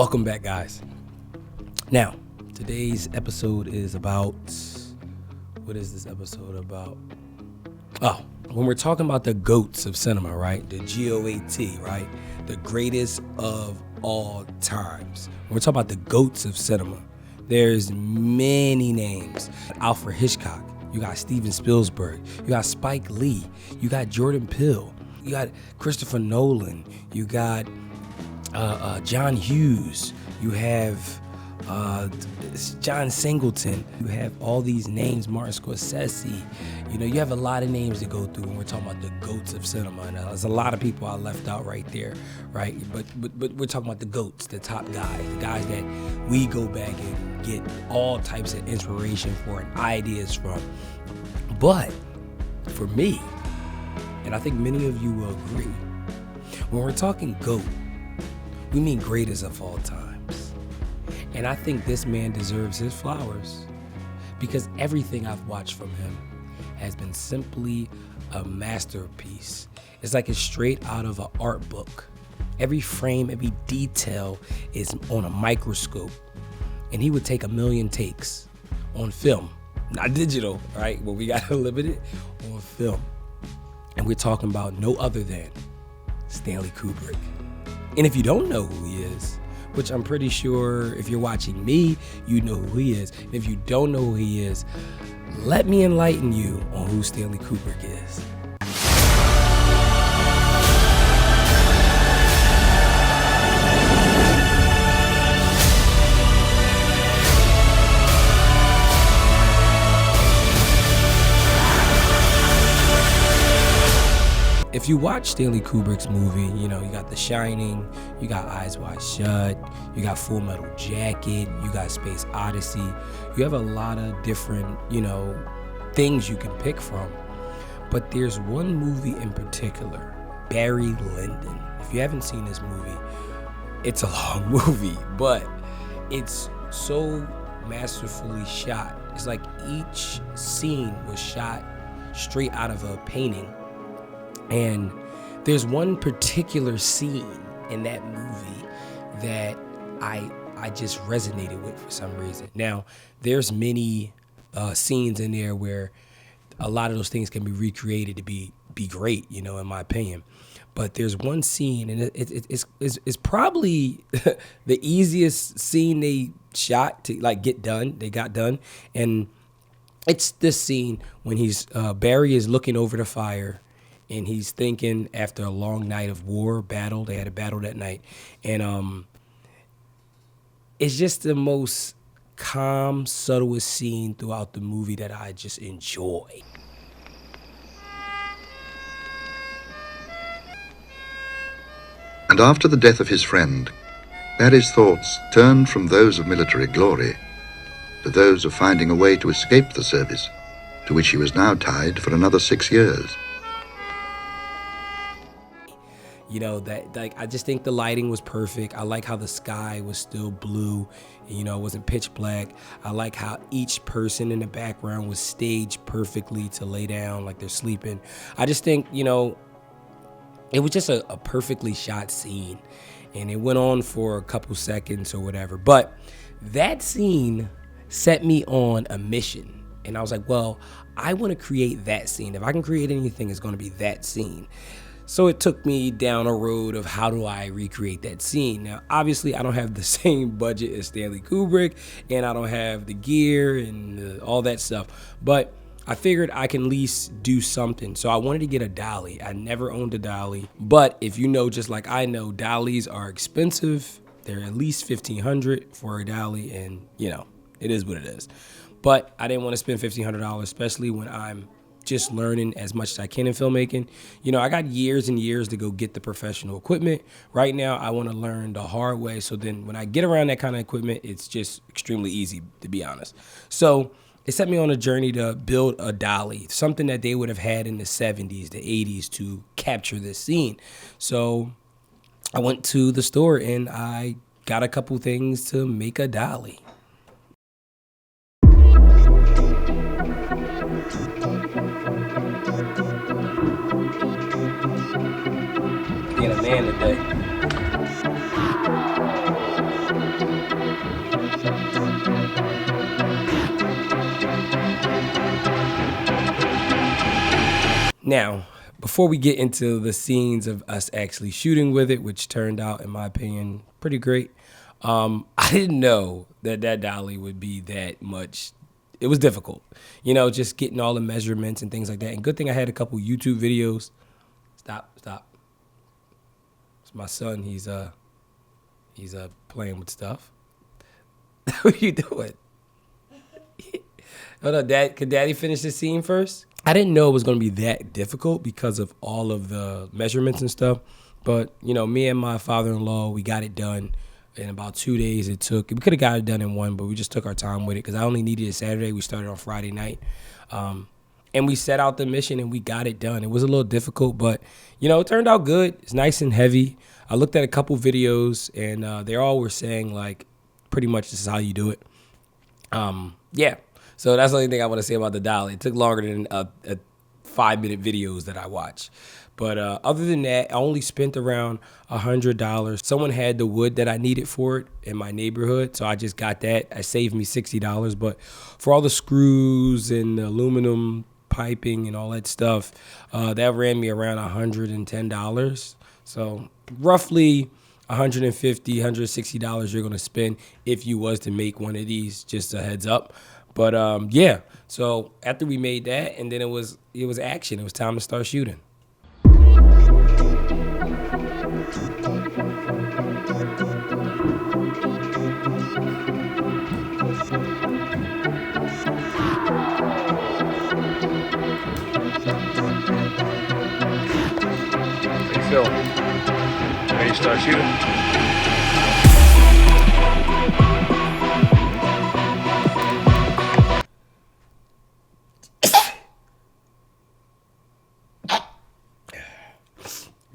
Welcome back, guys. Now, today's episode is about, what is this episode about? Oh, when we're talking about the GOATs of cinema, right? The GOAT, right? The greatest of all times. When we're talking about the GOATs of cinema, there's many names. Alfred Hitchcock, you got Steven Spielberg, you got Spike Lee, you got Jordan Peele, you got Christopher Nolan, you got John Hughes, you have John Singleton, you have all these names, Martin Scorsese. You have a lot of names to go through when we're talking about the GOATs of cinema. Now, there's a lot of people I left out right there, right? But we're talking about the GOATs, the top guys, the guys that we go back and get all types of inspiration for and ideas from. But for me, and I think many of you will agree, when we're talking GOAT, we mean greatest of all times. And I think this man deserves his flowers because everything I've watched from him has been simply a masterpiece. It's like it's straight out of an art book. Every frame, every detail is on a microscope. And he would take 1 million takes on film, not digital, right? But we got to limit it on film. And we're talking about no other than Stanley Kubrick. And if you don't know who he is, which I'm pretty sure if you're watching me, you know who he is. And if you don't know who he is, let me enlighten you on who Stanley Kubrick is. If you watch Stanley Kubrick's movie, you got The Shining, you got Eyes Wide Shut, you got Full Metal Jacket, you got Space Odyssey. You have a lot of different, things you can pick from. But there's one movie in particular, Barry Lyndon. If you haven't seen this movie, it's a long movie, but it's so masterfully shot. It's like each scene was shot straight out of a painting. And there's one particular scene in that movie that I just resonated with for some reason. Now, there's many scenes in there where a lot of those things can be recreated to be great, in my opinion. But there's one scene, and it's probably the easiest scene they shot to get done. They got done, and it's this scene when Barry is looking over the fire. And he's thinking after a long night of battle, they had a battle that night. And it's just the most calm, subtlest scene throughout the movie that I just enjoy. And after the death of his friend, Barry's thoughts turned from those of military glory to those of finding a way to escape the service, to which he was now tied for another 6 years. I just think the lighting was perfect. I like how the sky was still blue, it wasn't pitch black. I like how each person in the background was staged perfectly to lay down like they're sleeping. I just think, it was just a perfectly shot scene, and it went on for a couple seconds or whatever. But that scene set me on a mission, and I was like, well, I want to create that scene. If I can create anything, it's going to be that scene. So it took me down a road of how do I recreate that scene. Now, obviously, I don't have the same budget as Stanley Kubrick, and I don't have the gear and all that stuff. But I figured I can at least do something. So I wanted to get a dolly. I never owned a dolly. But if you know, just like I know, dollies are expensive. They're at least $1,500 for a dolly, and, it is what it is. But I didn't want to spend $1,500, especially when I'm just learning as much as I can in filmmaking. I got years and years to go get the professional equipment. Right now, I want to learn the hard way. So then when I get around that kind of equipment, it's just extremely easy, to be honest. So it set me on a journey to build a dolly, something that they would have had in the 70s, the 80s to capture this scene. So I went to the store and I got a couple things to make a dolly. Being a man today. Now, before we get into the scenes of us actually shooting with it, which turned out, in my opinion, pretty great, I didn't know that dolly would be that much. It was difficult, just getting all the measurements and things like that. And good thing I had a couple YouTube videos. Stop. It's my son. He's playing with stuff. What are you doing? Hold on, Dad. Could Daddy finish the scene first? I didn't know it was going to be that difficult because of all of the measurements and stuff. But, me and my father-in-law, we got it done in about 2 days. We could have got it done in one, but we just took our time with it because I only needed it Saturday. We started on Friday night. And we set out the mission and we got it done. It was a little difficult, but, it turned out good. It's nice and heavy. I looked at a couple videos and they all were saying, like, pretty much this is how you do it. Yeah. So that's the only thing I want to say about the dolly. It took longer than a 5-minute videos that I watch. But other than that, I only spent around $100. Someone had the wood that I needed for it in my neighborhood, so I just got that. It saved me $60. But for all the screws and the aluminum piping and all that stuff, that ran me around $110. So roughly $150, $160 you're going to spend if you was to make one of these, just a heads up. But yeah, so after we made that, and then it was action. It was time to start shooting. Hey Phil, ready to start shooting?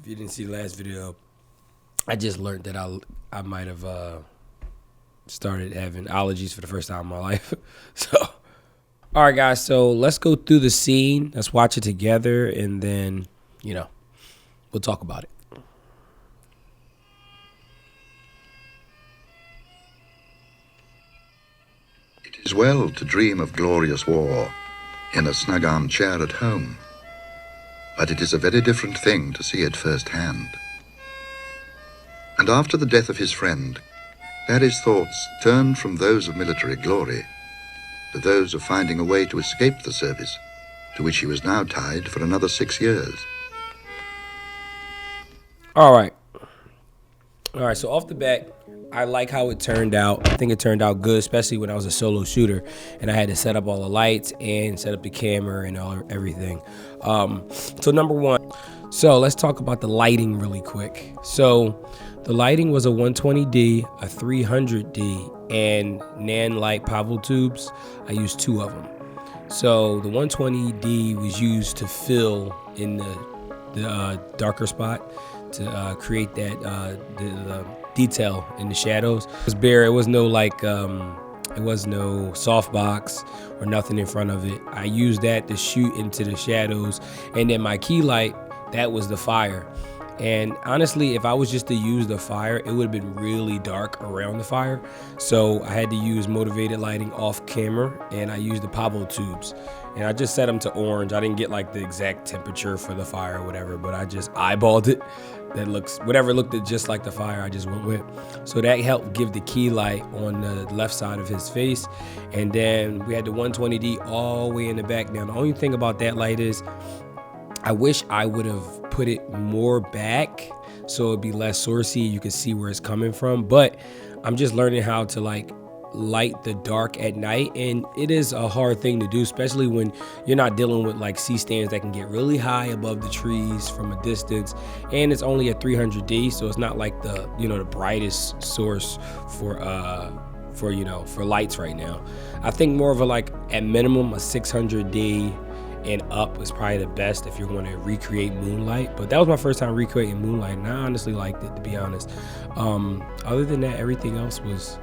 If you didn't see the last video, I just learned that I might have started having allergies for the first time in my life. So, all right, guys. So let's go through the scene. Let's watch it together, and then we'll talk about it. It is well to dream of glorious war in a snug armchair at home, but it is a very different thing to see it firsthand. And after the death of his friend, Barry's thoughts turned from those of military glory to those of finding a way to escape the service, to which he was now tied for another 6 years. All right, so off the bat, I like how it turned out. I think it turned out good, especially when I was a solo shooter and I had to set up all the lights and set up the camera and everything. So number one, so let's talk about the lighting really quick. So the lighting was a 120D, a 300D, and Nan light Pavel tubes. I used 2 of them. So the 120D was used to fill in the darker spot to create that the detail in the shadows. It was bare. It was no it was no softbox or nothing in front of it. I used that to shoot into the shadows, and then my key light, that was the fire. And honestly, if I was just to use the fire, it would have been really dark around the fire. So I had to use motivated lighting off camera, and I used the Pablo tubes. And I just set them to orange. I didn't get like the exact temperature for the fire or whatever, but I just eyeballed it. Whatever looked just like the fire, I just went with. So that helped give the key light on the left side of his face. And then we had the 120D all the way in the back. Now, the only thing about that light is I wish I would have put it more back so it'd be less sourcey. You can see where it's coming from. But I'm just learning how to light the dark at night, and it is a hard thing to do, especially when you're not dealing with like C-stands that can get really high above the trees from a distance, and it's only a 300D, so it's not like the the brightest source for lights right now. I think more of a at minimum a 600D and up is probably the best if you're going to recreate moonlight. But that was my first time recreating moonlight, and I honestly liked it, to be honest. Other than that, everything else was,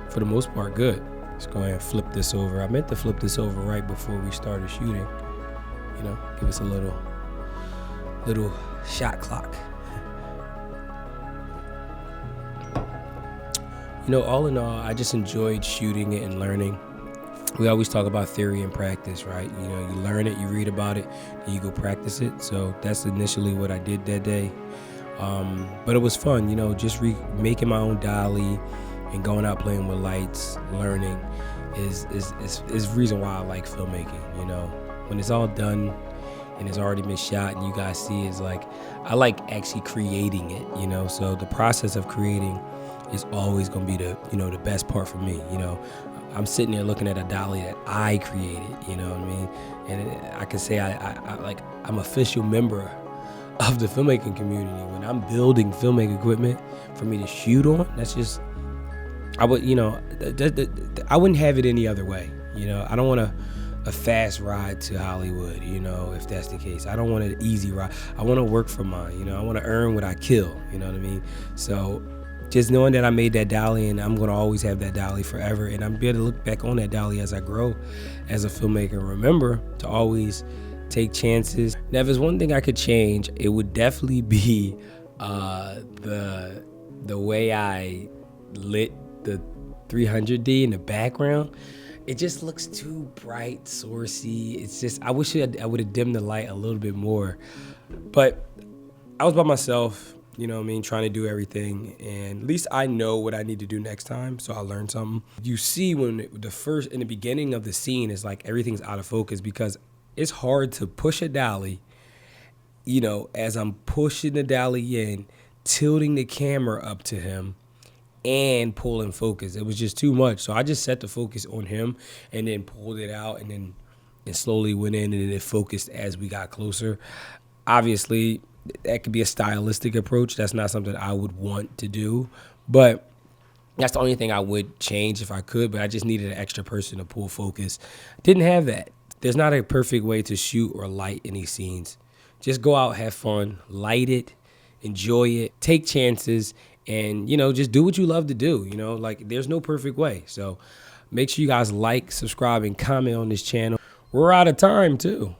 for the most part, good. Let's go ahead and flip this over. I meant to flip this over right before we started shooting. Give us a little shot clock. all in all, I just enjoyed shooting it and learning. We always talk about theory and practice, right? You learn it, you read about it, then you go practice it. So that's initially what I did that day. But it was fun, just making my own dolly and going out playing with lights, learning is the reason why I like filmmaking. When it's all done and it's already been shot and you guys see it's like, I like actually creating it, so the process of creating is always going to be the best part for me. I'm sitting there looking at a dolly that I created, you know what I mean? And I can say I'm official member of the filmmaking community. When I'm building filmmaking equipment for me to shoot on, that's just, I wouldn't have it any other way. I don't want a fast ride to Hollywood, if that's the case. I don't want an easy ride. I want to work for mine, I want to earn what I kill, you know what I mean? So just knowing that I made that dolly and I'm going to always have that dolly forever, and I'm able to look back on that dolly as I grow as a filmmaker. Remember to always take chances. Now, if there's one thing I could change, it would definitely be the way I lit the 300D in the background. It just looks too bright, sourcey. It's just, I wish I would have dimmed the light a little bit more. But I was by myself, trying to do everything. And at least I know what I need to do next time, so I'll learn something. You see when in the beginning of the scene is like everything's out of focus, because it's hard to push a dolly, as I'm pushing the dolly in, tilting the camera up to him, and pulling focus. It was just too much. So I just set the focus on him and then pulled it out and then it slowly went in and then it focused as we got closer. Obviously, that could be a stylistic approach. That's not something I would want to do. But that's the only thing I would change if I could. But I just needed an extra person to pull focus. Didn't have that. There's not a perfect way to shoot or light any scenes. Just go out, have fun, light it, enjoy it, take chances, and, just do what you love to do. There's no perfect way. So make sure you guys like, subscribe, and comment on this channel. We're out of time, too.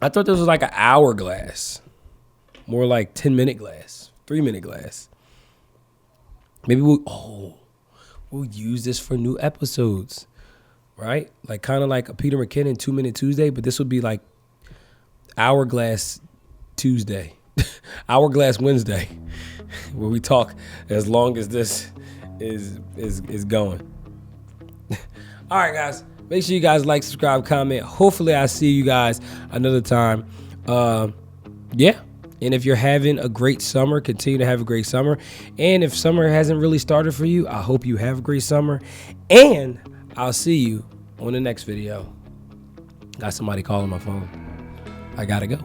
I thought this was like an hour glass. More like 10-minute glass, 3-minute glass. Maybe we'll use this for new episodes, right? Like kind of like a Peter McKinnon 2-Minute Tuesday, but this would be like Hourglass Tuesday, Hourglass Wednesday, where we talk as long as this is going. All right, guys. Make sure you guys like, subscribe, comment. Hopefully I see you guys another time. Yeah. And if you're having a great summer, continue to have a great summer. And if summer hasn't really started for you, I hope you have a great summer. And I'll see you on the next video. Got somebody calling my phone. I gotta go.